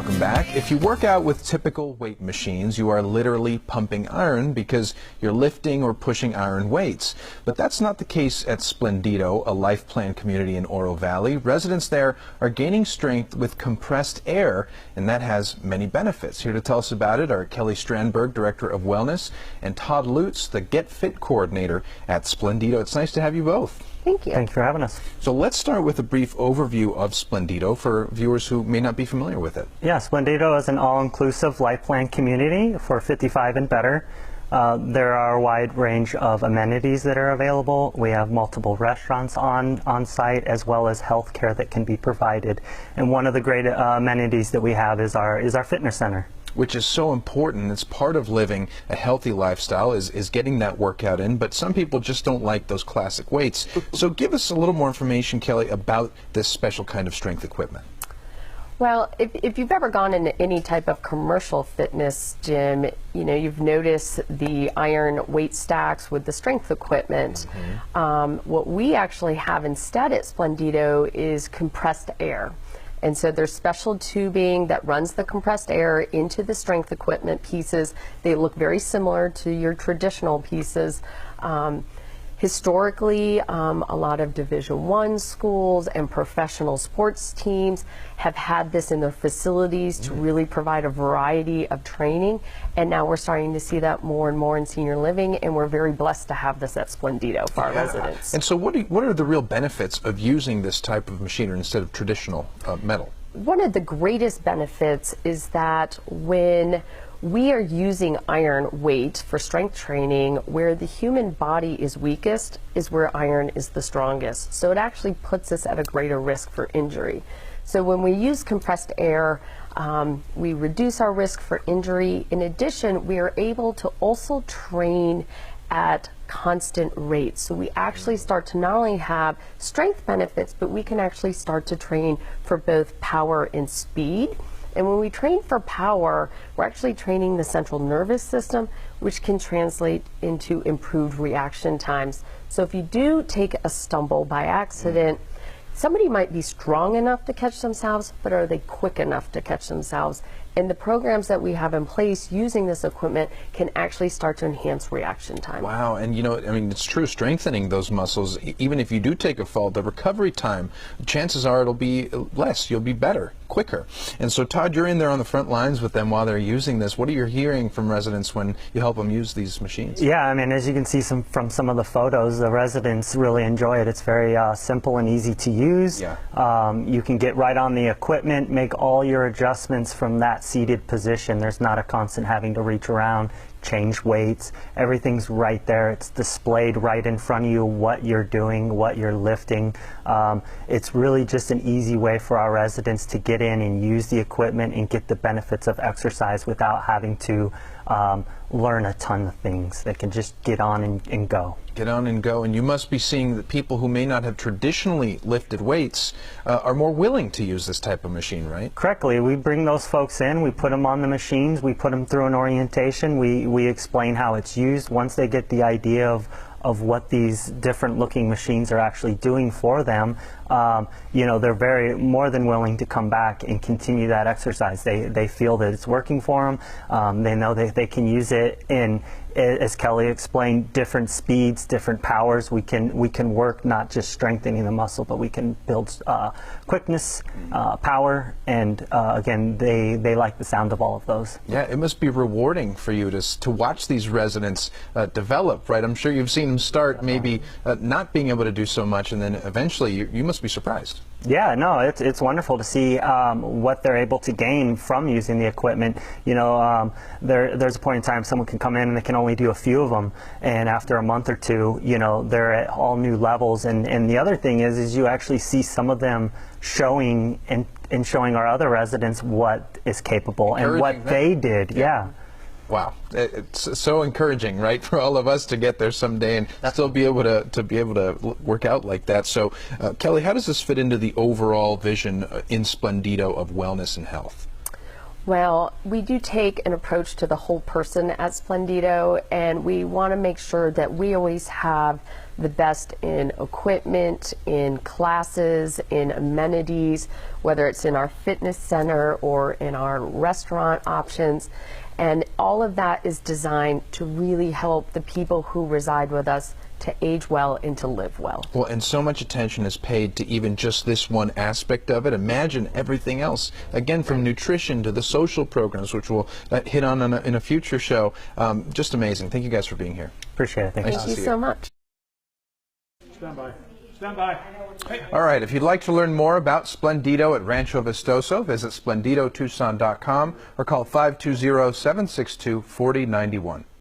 Welcome back. If you work out with typical weight machines, you are literally pumping iron because you're lifting or pushing iron weights. But that's not the case at Splendido, a life plan community in Oro Valley. Residents there are gaining strength with compressed air, and that has many benefits. Here to tell us about it are Kelly Strandberg, Director of Wellness, and Todd Lutz, the Get Fit Coordinator at Splendido. It's nice to have you both. Thank you. Thank you for having us. So let's start with a brief overview of Splendido for viewers who may not be familiar with it. Yeah, Splendido is an all-inclusive life plan community for 55 and better. There are a wide range of amenities that are available. We have multiple restaurants on site, as well as health care that can be provided. And one of the great amenities that we have is our fitness center, which is so important. It's part of living a healthy lifestyle is getting that workout in, but some people just don't like those classic weights. So give us a little more information, Kelly, about this special kind of strength equipment. Well, if you've ever gone into any type of commercial fitness gym, you know, you've noticed the iron weight stacks with the strength equipment. What we actually have instead at Splendido is compressed air. And so there's special tubing that runs the compressed air into the strength equipment pieces. They look very similar to your traditional pieces. Historically, a lot of Division I schools and professional sports teams have had this in their facilities to really provide a variety of training. And now we're starting to see that more and more in senior living, and we're very blessed to have this at Splendido for our residents. And so what are the real benefits of using this type of machinery instead of traditional metal? One of the greatest benefits is that when we are using iron weight for strength training, where the human body is weakest is where iron is the strongest. So it actually puts us at a greater risk for injury. So when we use compressed air, we reduce our risk for injury. In addition, we are able to also train at constant rates. So we actually start to not only have strength benefits, but we can actually start to train for both power and speed. And when we train for power, we're actually training the central nervous system, which can translate into improved reaction times. So if you do take a stumble by accident, somebody might be strong enough to catch themselves, but are they quick enough to catch themselves? And the programs that we have in place using this equipment can actually start to enhance reaction time. Wow, and you know, I mean, it's true, strengthening those muscles, even if you do take a fall, the recovery time, chances are it'll be less, you'll be better, quicker. And so Todd, you're in there on the front lines with them while they're using this. What are you hearing from residents when you help them use these machines? Yeah, I mean, as you can see from some of the photos, the residents really enjoy it. It's very simple and easy to use. Yeah. You can get right on the equipment, make all your adjustments from that seated position. There's not a constant having to reach around, change weights. Everything's right there. It's displayed right in front of you what you're doing, what you're lifting. It's really just an easy way for our residents to get in and use the equipment and get the benefits of exercise without having to learn a ton of things. They can just get on and go. Get on and go. And you must be seeing that people who may not have traditionally lifted weights are more willing to use this type of machine, right? Correctly. We bring those folks in, we put them on the machines, we put them through an orientation, we explain how it's used. Once they get the idea of what these different looking machines are actually doing for them, you know, they're more than willing to come back and continue that exercise. They feel that it's working for them. They know they can use it in, as Kelly explained, different speeds, different powers. We can work not just strengthening the muscle, but we can build quickness, power, and again, they like the sound of all of those. Yeah, it must be rewarding for you to watch these residents develop, right? I'm sure you've seen them start maybe not being able to do so much, and then eventually you must be surprised. Yeah, no, it's wonderful to see what they're able to gain from using the equipment. You know, there's a point in time someone can come in and they can only do a few of them, and after a month or two, you know, they're at all new levels. And the other thing is you actually see some of them showing and showing our other residents what is capable and what they did. Yeah. Wow, it's so encouraging, right, for all of us to get there someday and still be able to work out like that. So, Kelly, how does this fit into the overall vision in Splendido of wellness and health? Well, we do take an approach to the whole person at Splendido, and we want to make sure that we always have the best in equipment, in classes, in amenities, whether it's in our fitness center or in our restaurant options. And all of that is designed to really help the people who reside with us to age well and to live well. Well, and so much attention is paid to even just this one aspect of it. Imagine everything else, again, from nutrition to the social programs, which we'll hit on in a future show. Just amazing. Thank you guys for being here. Appreciate it. Thank you so much. Stand by. Stand by. Hey. All right, if you'd like to learn more about Splendido at Rancho Vistoso, visit splendidotucson.com or call 520-762-4091.